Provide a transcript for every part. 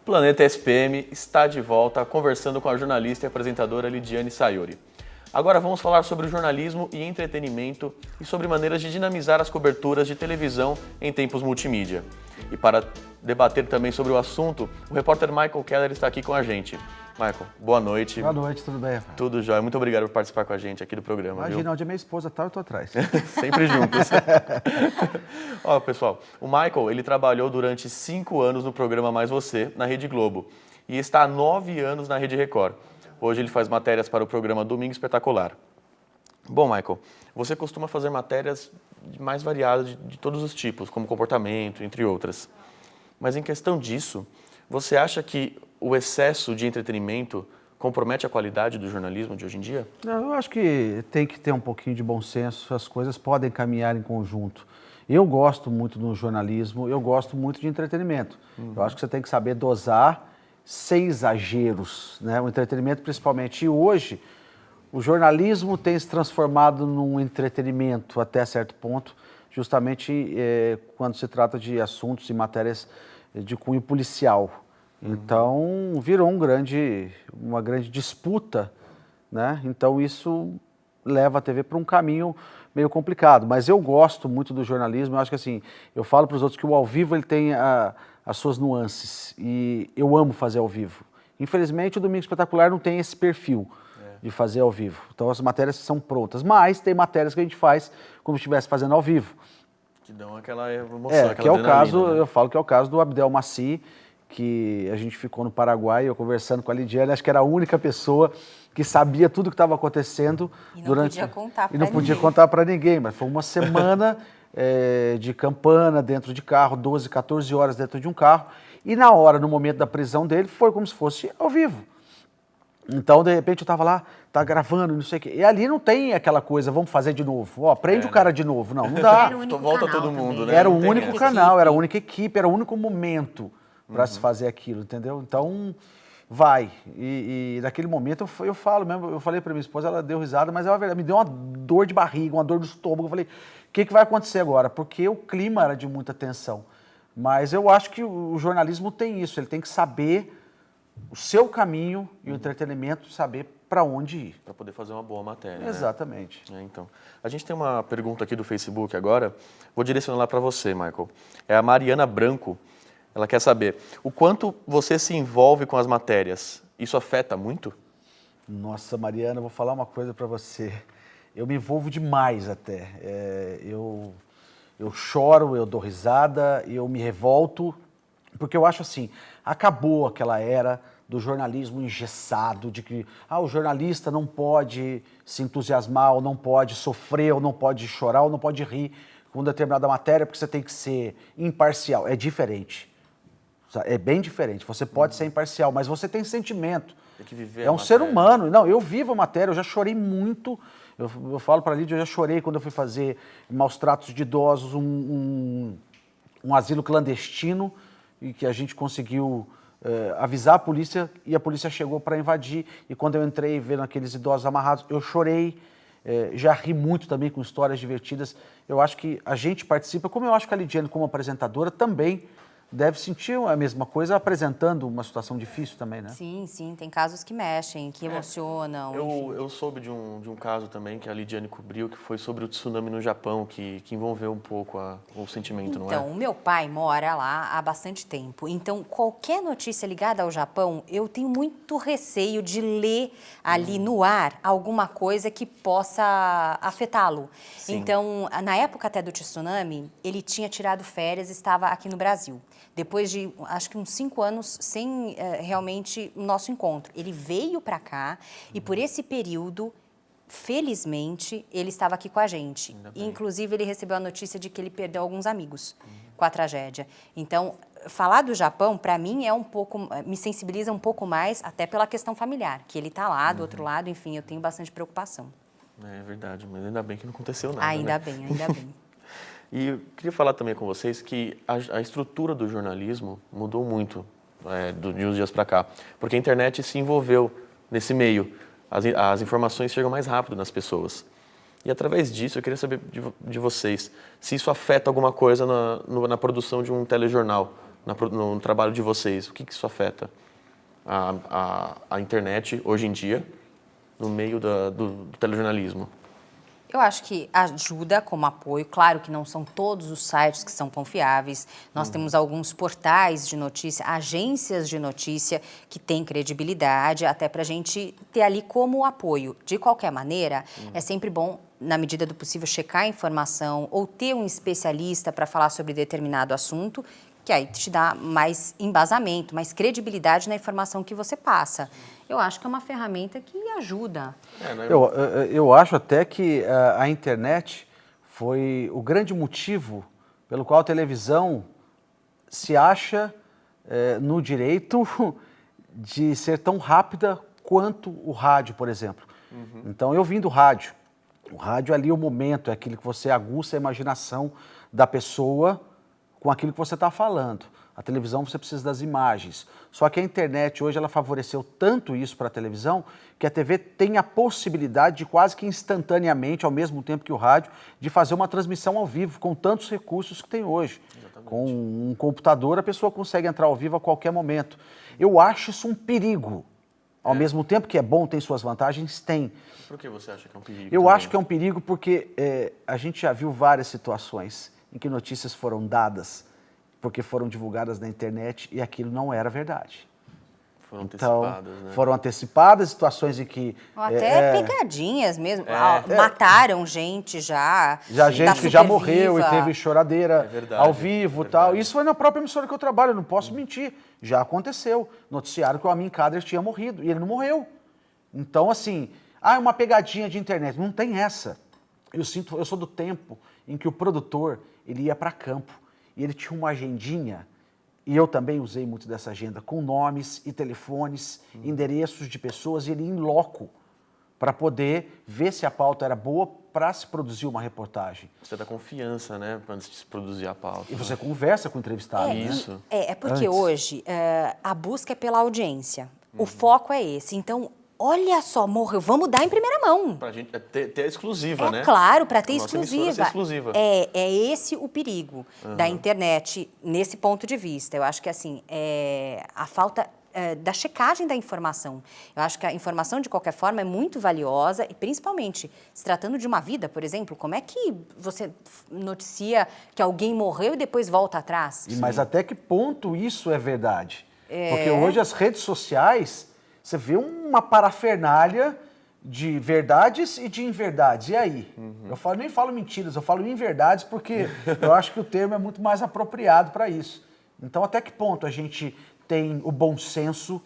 Planeta SPM está de volta conversando com a jornalista e apresentadora Lidiane Sayuri. Agora vamos falar sobre jornalismo e entretenimento e sobre maneiras de dinamizar as coberturas de televisão em tempos multimídia. E para debater também sobre o assunto, o repórter Michael Keller está aqui com a gente. Michael, boa noite. Boa noite, tudo bem, Rafael? Tudo jóia. Muito obrigado por participar com a gente aqui do programa. Imagina, onde a minha esposa tá, eu tô atrás. Sempre juntos. Ó, pessoal, o Michael, ele trabalhou durante 5 anos no programa Mais Você, na Rede Globo, e está há 9 anos na Rede Record. Hoje ele faz matérias para o programa Domingo Espetacular. Bom, Michael, você costuma fazer matérias mais variadas de todos os tipos, como comportamento, entre outras. Mas em questão disso, você acha que o excesso de entretenimento compromete a qualidade do jornalismo de hoje em dia? Eu acho que tem que ter um pouquinho de bom senso, as coisas podem caminhar em conjunto. Eu gosto muito do jornalismo, eu gosto muito de entretenimento. Eu acho que você tem que saber dosar sem exageros, né? O entretenimento principalmente. E hoje, o jornalismo tem se transformado num entretenimento até certo ponto, justamente quando se trata de assuntos e matérias de cunho policial. Então, virou uma grande disputa, né? Então, isso leva a TV para um caminho meio complicado. Mas eu gosto muito do jornalismo, eu acho que assim, eu falo para os outros que o ao vivo ele tem as suas nuances e eu amo fazer ao vivo. Infelizmente, o Domingo Espetacular não tem esse perfil de fazer ao vivo. Então, as matérias são prontas, mas tem matérias que a gente faz como se estivesse fazendo ao vivo. Que dão aquela emoção, aquela que é o caso, né? eu falo que é o caso do Abdel Maci, que a gente ficou no Paraguai, eu conversando com a Lidiane, acho que era a única pessoa que sabia tudo o que estava acontecendo. E não podia contar para ninguém. E não podia contar para ninguém, mas foi uma semana de campana dentro de carro, 12, 14 horas dentro de um carro, e na hora, no momento da prisão dele, foi como se fosse ao vivo. Então, de repente, eu estava lá, tá gravando, não sei o quê. E ali não tem aquela coisa, vamos fazer de novo. Ó, prende o cara de novo. Não dá. Volta todo mundo, né? Era o único canal, era a única equipe, era o único momento para se fazer aquilo, entendeu? Então, vai. E naquele momento eu falo mesmo, eu falei para minha esposa, ela deu risada, mas ela me deu uma dor de barriga, uma dor do estômago. Eu falei, o que vai acontecer agora? Porque o clima era de muita tensão. Mas eu acho que o jornalismo tem isso, ele tem que saber o seu caminho e o entretenimento, saber para onde ir. Para poder fazer uma boa matéria. Exatamente. Né? Então, a gente tem uma pergunta aqui do Facebook agora, vou direcionar lá para você, Michael. É a Mariana Branco. Ela quer saber, o quanto você se envolve com as matérias, isso afeta muito? Nossa, Mariana, eu vou falar uma coisa para você. Eu me envolvo demais até. Eu choro, eu dou risada, eu me revolto, porque eu acho assim, acabou aquela era do jornalismo engessado, de que o jornalista não pode se entusiasmar, ou não pode sofrer, ou não pode chorar, ou não pode rir com determinada matéria, porque você tem que ser imparcial. É diferente. É bem diferente. Você pode ser imparcial, mas você tem sentimento. Tem que viver é um ser humano. Não, eu vivo a matéria, eu já chorei muito. Eu falo para a Lídia, eu já chorei quando eu fui fazer Maus Tratos de Idosos, um asilo clandestino, e que a gente conseguiu avisar a polícia, e a polícia chegou para invadir. E quando eu entrei vendo aqueles idosos amarrados, eu chorei. Já ri muito também com histórias divertidas. Eu acho que a gente participa, como eu acho que a Lidiane, como apresentadora, também deve sentir a mesma coisa apresentando uma situação difícil também, né? Sim, sim. Tem casos que mexem, que emocionam. Eu soube de um caso também que a Lidiane cobriu, que foi sobre o tsunami no Japão, que envolveu um pouco o sentimento, não é? Então, o meu pai mora lá há bastante tempo. Então, qualquer notícia ligada ao Japão, eu tenho muito receio de ler ali no ar alguma coisa que possa afetá-lo. Então, na época até do tsunami, ele tinha tirado férias e estava aqui no Brasil. Depois de, acho que uns 5 anos sem realmente o nosso encontro. Ele veio para cá e por esse período, felizmente, ele estava aqui com a gente. Inclusive, ele recebeu a notícia de que ele perdeu alguns amigos com a tragédia. Então, falar do Japão, para mim, me sensibiliza um pouco mais, até pela questão familiar, que ele está lá, do outro lado, enfim, eu tenho bastante preocupação. É verdade, mas ainda bem que não aconteceu nada, Ainda né? bem, ainda bem. E eu queria falar também com vocês que a estrutura do jornalismo mudou muito de uns dias para cá, porque a internet se envolveu nesse meio, as informações chegam mais rápido nas pessoas. E através disso eu queria saber de vocês se isso afeta alguma coisa na produção de um telejornal, no trabalho de vocês, o que isso afeta a internet hoje em dia no meio do telejornalismo? Eu acho que ajuda como apoio. Claro que não são todos os sites que são confiáveis. Nós temos alguns portais de notícia, agências de notícia que têm credibilidade, até para a gente ter ali como apoio. De qualquer maneira, é sempre bom, na medida do possível, checar a informação ou ter um especialista para falar sobre determinado assunto, que aí te dá mais embasamento, mais credibilidade na informação que você passa. Eu acho que é uma ferramenta que ajuda. Eu acho até que a internet foi o grande motivo pelo qual a televisão se acha no direito de ser tão rápida quanto o rádio, por exemplo. Então, eu vim do rádio. O rádio ali, o momento, é aquilo que você aguça a imaginação da pessoa com aquilo que você está falando. A televisão você precisa das imagens. Só que a internet hoje ela favoreceu tanto isso para a televisão que a TV tem a possibilidade de quase que instantaneamente, ao mesmo tempo que o rádio, de fazer uma transmissão ao vivo com tantos recursos que tem hoje. Exatamente. Com um computador a pessoa consegue entrar ao vivo a qualquer momento. Eu acho isso um perigo. Ao mesmo tempo que é bom, tem suas vantagens, tem. Por que você acha que é um perigo? Eu acho que é um perigo porque a gente já viu várias situações em que notícias foram dadas porque foram divulgadas na internet e aquilo não era verdade. Foram antecipadas, né? Foram antecipadas, situações em que... Ou até pegadinhas mesmo. Mataram gente já. Já gente que já morreu viva. E teve choradeira ao vivo e tal. Isso foi na própria emissora que eu trabalho, eu não posso mentir. Já aconteceu. Noticiaram que o Amin Kader tinha morrido e ele não morreu. Então, assim, é uma pegadinha de internet. Não tem essa. Eu sou do tempo em que o produtor ele ia para campo e ele tinha uma agendinha, e eu também usei muito dessa agenda, com nomes e telefones, endereços de pessoas, e ele ia em loco para poder ver se a pauta era boa para se produzir uma reportagem. Você dá confiança, né, antes de se produzir a pauta. E você conversa com o entrevistado. Isso. É porque hoje a busca é pela audiência. O foco é esse. Então, olha só, morreu, vamos dar em primeira mão. Pra gente ter exclusiva, né? Claro, para ter exclusiva. É esse o perigo da internet nesse ponto de vista. Eu acho que assim, a falta da checagem da informação. Eu acho que a informação, de qualquer forma, é muito valiosa e, principalmente, se tratando de uma vida, por exemplo, como é que você noticia que alguém morreu e depois volta atrás? Mas até que ponto isso é verdade? Porque hoje as redes sociais... Você vê uma parafernália de verdades e de inverdades. E aí? Eu nem falo mentiras, eu falo inverdades porque eu acho que o termo é muito mais apropriado para isso. Então, até que ponto a gente tem o bom senso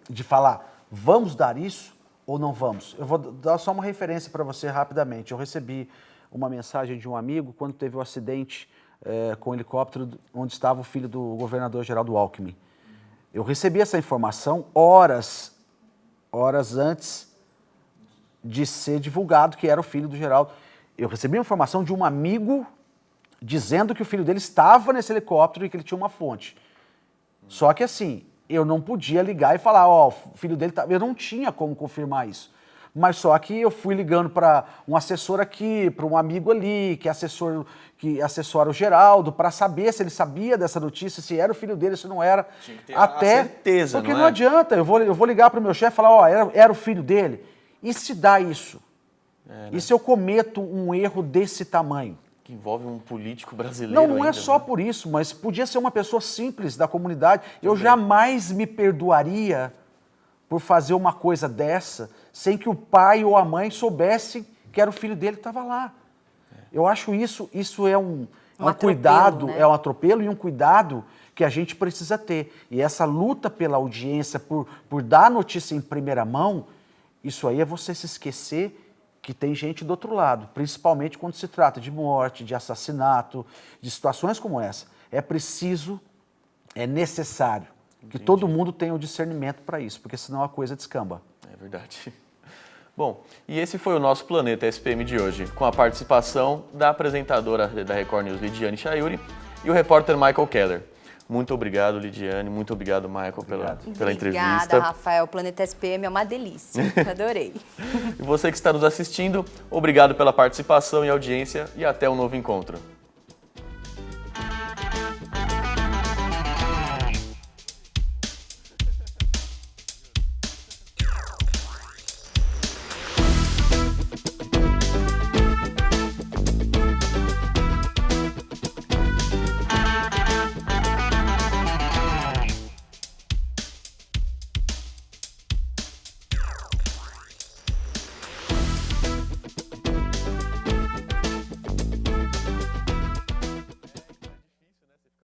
de falar, vamos dar isso ou não vamos? Eu vou dar só uma referência para você rapidamente. Eu recebi uma mensagem de um amigo quando teve o acidente com o helicóptero onde estava o filho do governador Geraldo Alckmin. Eu recebi essa informação horas antes de ser divulgado que era o filho do Geraldo. Eu recebi a informação de um amigo dizendo que o filho dele estava nesse helicóptero e que ele tinha uma fonte. Só que assim, eu não podia ligar e falar, o filho dele estava... Eu não tinha como confirmar isso. Mas só que eu fui ligando para um assessor aqui, para um amigo ali, que assessora o Geraldo, para saber se ele sabia dessa notícia, se era o filho dele, se não era. Tinha que ter a certeza, porque não adianta, eu vou ligar para o meu chefe e falar, era o filho dele. E se dá isso? E se eu cometo um erro desse tamanho? Que envolve um político brasileiro Não é só por isso, mas podia ser uma pessoa simples da comunidade. Eu jamais me perdoaria por fazer uma coisa dessa sem que o pai ou a mãe soubessem que era o filho dele que estava lá. Eu acho isso é um cuidado, né? É um atropelo e um cuidado que a gente precisa ter. E essa luta pela audiência, por dar notícia em primeira mão, isso aí é você se esquecer que tem gente do outro lado, principalmente quando se trata de morte, de assassinato, de situações como essa. É necessário que todo mundo tenha o discernimento para isso, porque senão a coisa descamba. É verdade. Bom, e esse foi o nosso Planeta SPM de hoje, com a participação da apresentadora da Record News, Lidiane Chayuri, e o repórter Michael Keller. Muito obrigado, Lidiane, muito obrigado, Michael, pela entrevista. Obrigada, Rafael. O Planeta SPM é uma delícia. Adorei. E você que está nos assistindo, obrigado pela participação e audiência e até um novo encontro.